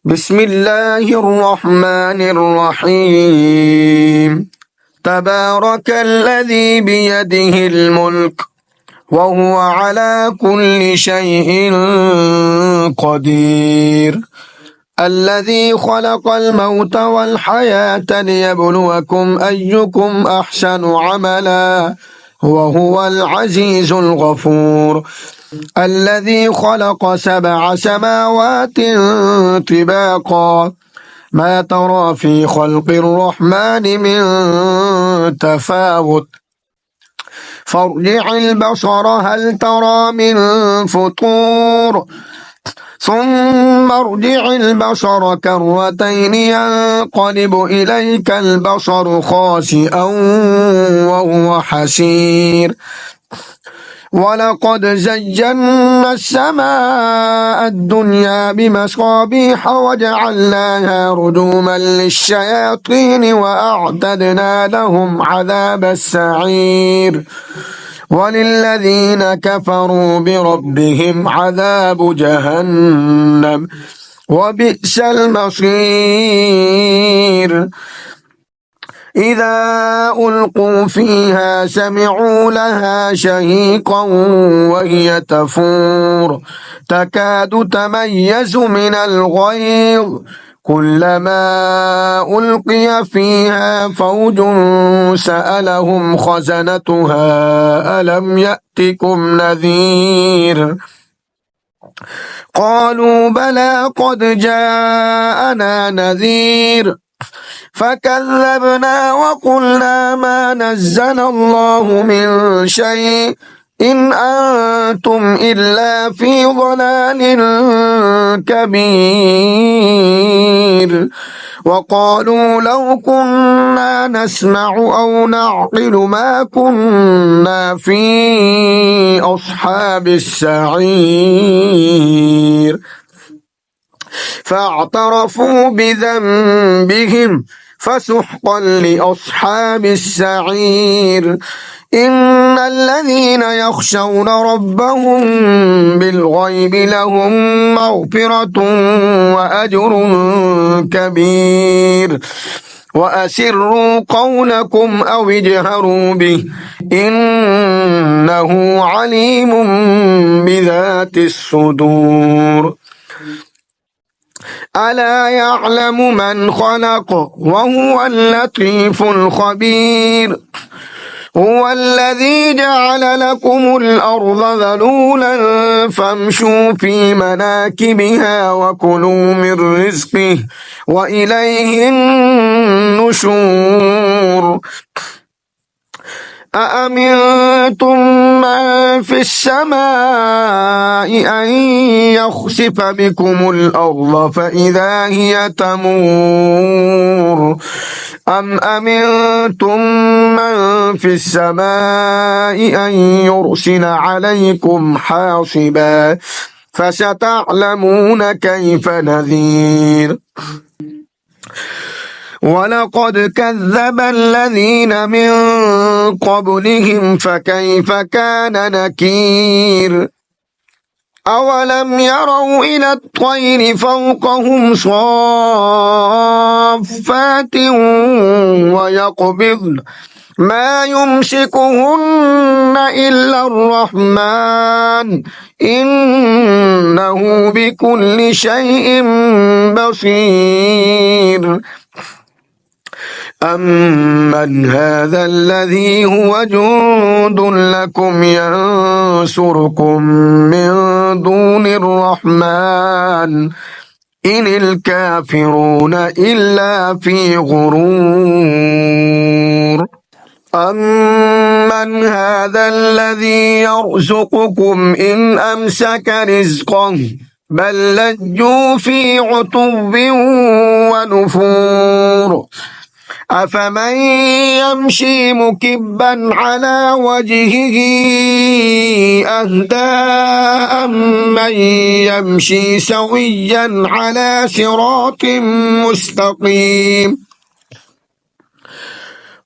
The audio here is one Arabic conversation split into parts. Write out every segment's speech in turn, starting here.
بسم الله الرحمن الرحيم. تبارك الذي بيده الملك وهو على كل شيء قدير. الذي خلق الموت والحياة ليبلوكم أيكم أحسن عملا وهو العزيز الغفور. الذي خلق 7 سماوات طباقا ما ترى في خلق الرحمن من تفاوت فارجع البصر هل ترى من فطور ثم ارجع البصر كرتين ينقلب إليك البصر خاسئا وهو حسير. ولقد زينا السماء الدنيا بمصابيح وجعلناها رجوما للشياطين وأعتدنا لهم عذاب السعير. وللذين كفروا بربهم عذاب جهنم وبئس المصير. إذا ألقوا فيها سمعوا لها شهيقا وهي تفور تكاد تميز من الغيظ كلما ألقي فيها فوج سألهم خزنتها ألم يأتكم نذير قالوا بلى قد جاءنا نذير فكذبنا وقلنا ما نزل الله من شيء إن أنتم إلا في ضلال كبير. وقالوا لو كنا نسمع أو نعقل ما كنا في أصحاب السعير فاعترفوا بذنبهم فسحقا لأصحاب السعير. إن الذين يخشون ربهم بالغيب لهم مغفرة وأجر كبير. وأسروا قولكم أو اجهروا به إنه عليم بذات الصدور. ألا يعلم من خلق وهو اللطيف الخبير. هو الذي جعل لكم الأرض ذلولا فامشوا في مناكبها وكلوا من رزقه وإليه النشور. أأمنتم من في السماء أن يخسف بكم الأرض فإذا هي تمور أم أمنتم من في السماء أن يرسل عليكم حاصبا فستعلمون كيف نذير. ولقد كذب الذين من قبلهم فكيف كان نكير. أولم يروا إلى الطير فوقهم صافات ويقبضن ما يمسكهن إلا الرحمن إنه بكل شيء بصير. أمن هذا الذي هو جند لكم ينصركم من دون الرحمن إن الكافرون إلا في غرور. أمن هذا الذي يرزقكم إن أمسك رزقه بل لجوا في عتب ونفور. أفمن يمشي مكبا على وجهه أهدى أمن يمشي سويا على صراط مستقيم.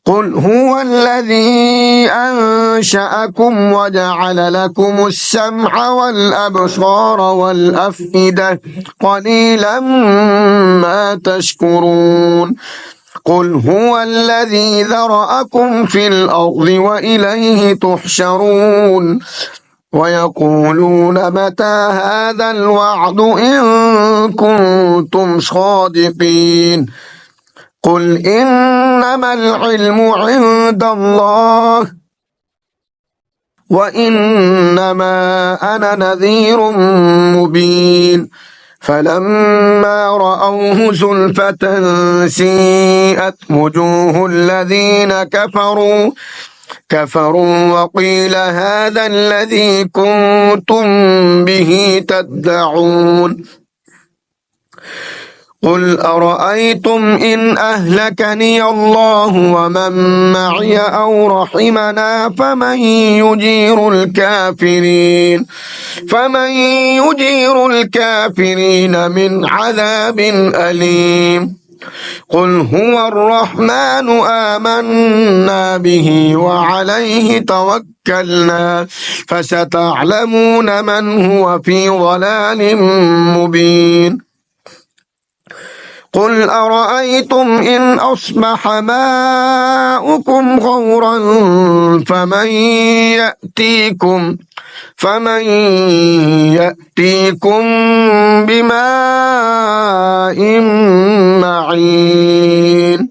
قل هو الذي أنشأكم وجعل لكم السمع والأبصار والأفئدة قليلا ما تشكرون قل هو الذي ذرأكم في الأرض وإليه تحشرون ويقولون متى هذا الوعد إن كنتم صادقين قل إنما العلم عند الله وإنما أنا نذير مبين فلما رأوه زلفة سيئت وجوه الذين كفروا وقيل هذا الذي كنتم به تدعون قل أرأيتم إن أهلكني الله ومن معي أو رحمنا فمن يجير الكافرين من عذاب أليم قل هو الرحمن آمنا به وعليه توكلنا فستعلمون من هو في ضلال مبين قل أرأيتم إن أصبح ماؤكم غورا فمن يأتيكم بماء معين